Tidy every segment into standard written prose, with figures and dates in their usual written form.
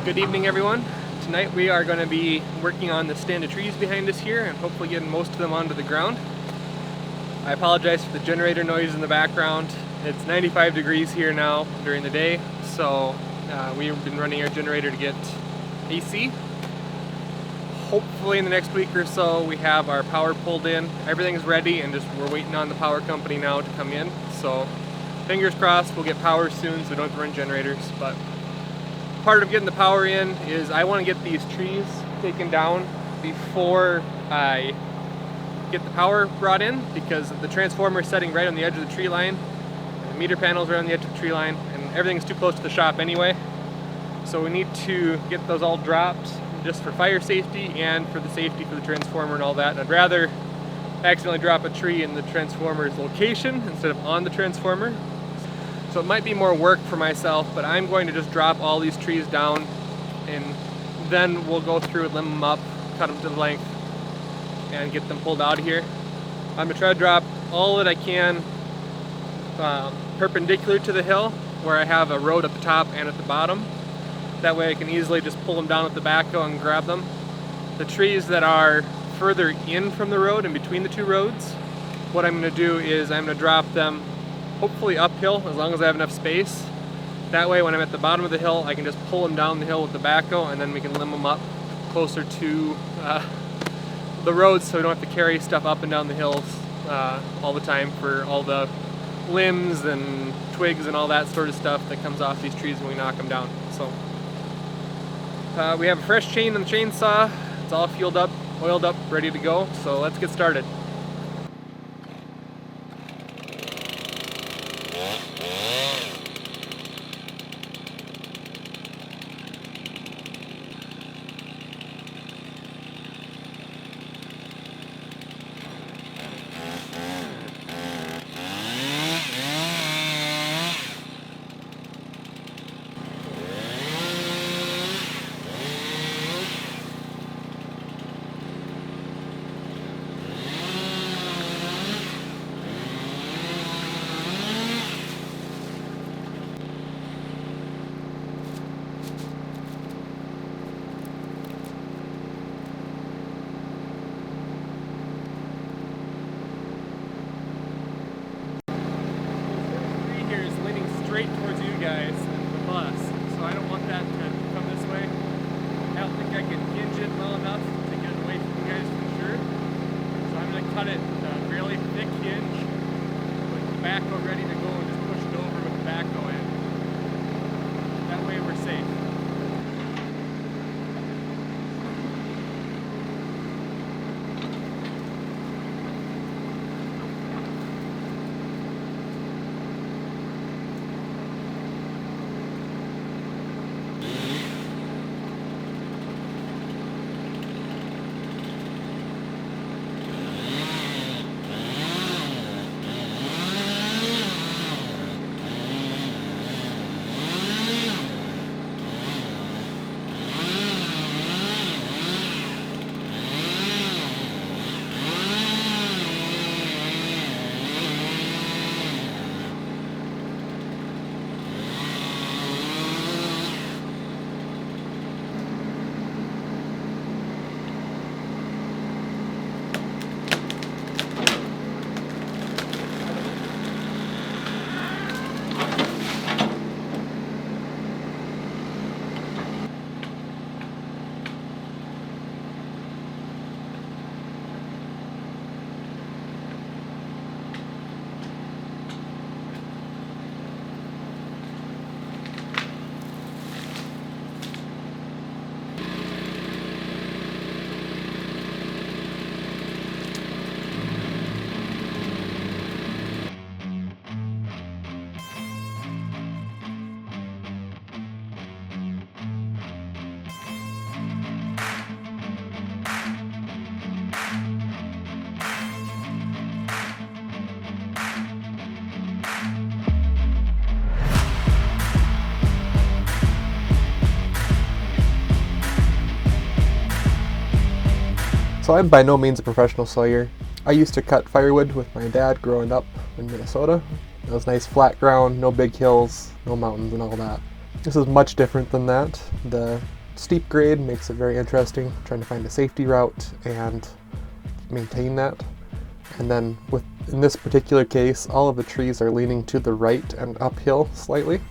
Good evening, everyone. Tonight we are going to be working on the stand of trees behind us here and hopefully getting most of them onto the ground. I apologize for the generator noise in the background. It's 95 degrees here now during the day, so we've been running our generator to get AC. Hopefully in the next week or so we have our power pulled in. Everything's ready and we're waiting on the power company now to come in. So fingers crossed we'll get power soon so we don't have to run generators. But part of getting the power in is I want to get these trees taken down before I get the power brought in, because the transformer is setting right on the edge of the tree line, and the meter panels are on the edge of the tree line, and everything's too close to the shop anyway. So we need to get those all dropped just for fire safety and for the safety for the transformer and all that. And I'd rather accidentally drop a tree in the transformer's location instead of on the transformer. So it might be more work for myself, but I'm going to just drop all these trees down and then we'll go through and limb them up, cut them to the length, and get them pulled out of here. I'm gonna try to drop all that I can perpendicular to the hill where I have a road at the top and at the bottom. That way I can easily just pull them down with the backhoe and grab them. The trees that are further in from the road, in between the two roads, what I'm gonna do is I'm gonna drop them hopefully uphill as long as I have enough space. That way when I'm at the bottom of the hill I can just pull them down the hill with the backhoe and then we can limb them up closer to the roads so we don't have to carry stuff up and down the hills all the time for all the limbs and twigs and all that sort of stuff that comes off these trees when we knock them down. So we have a fresh chain on the chainsaw. It's all fueled up, oiled up, ready to go. So let's get started. Straight towards you guys, the bus, so I don't want that to come this way. I don't think I can hinge it well enough to get it away from you guys for sure. So I'm going to cut it a fairly thick hinge with the backhoe ready to go and just push it over with the backhoe in. That way we're safe. So I'm by no means a professional sawyer. I used to cut firewood with my dad growing up in Minnesota. It was nice flat ground, no big hills, no mountains and all that. This is much different than that. The steep grade makes it very interesting, trying to find a safety route and maintain that. And then in this particular case, all of the trees are leaning to the right and uphill slightly,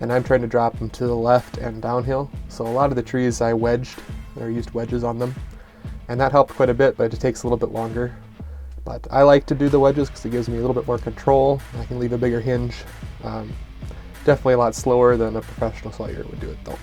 and I'm trying to drop them to the left and downhill. So a lot of the trees I wedged, or used wedges on them, and that helped quite a bit, but it takes a little bit longer. But I like to do the wedges because it gives me a little bit more control. I can leave a bigger hinge. Definitely a lot slower than a professional sawyer would do it though.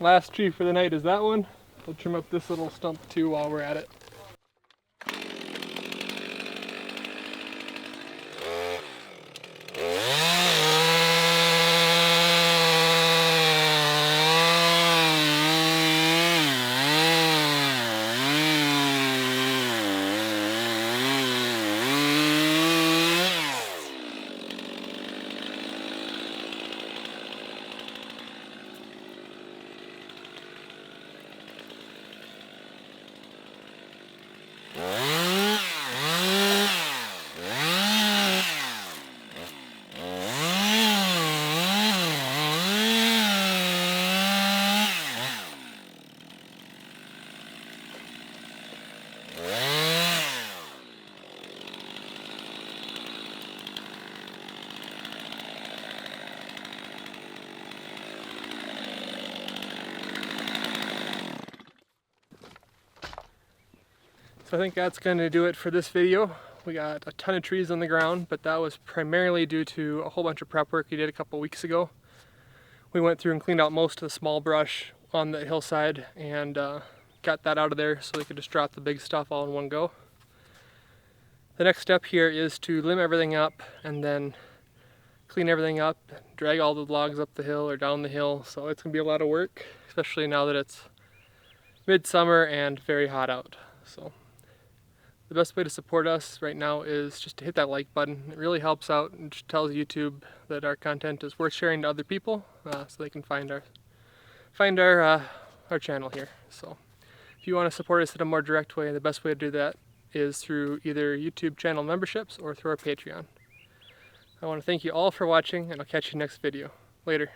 Last tree for the night is that one. We'll trim up this little stump too while we're at it. So I think that's going to do it for this video. We got a ton of trees on the ground, but that was primarily due to a whole bunch of prep work we did a couple weeks ago. We went through and cleaned out most of the small brush on the hillside and got that out of there so we could just drop the big stuff all in one go. The next step here is to limb everything up and then clean everything up, drag all the logs up the hill or down the hill. So it's going to be a lot of work, especially now that it's midsummer and very hot out. So the best way to support us right now is just to hit that like button. It really helps out and just tells YouTube that our content is worth sharing to other people, so they can find our channel here. So if you want to support us in a more direct way, the best way to do that is through either YouTube channel memberships or through our Patreon. I want to thank you all for watching, and I'll catch you next video. Later.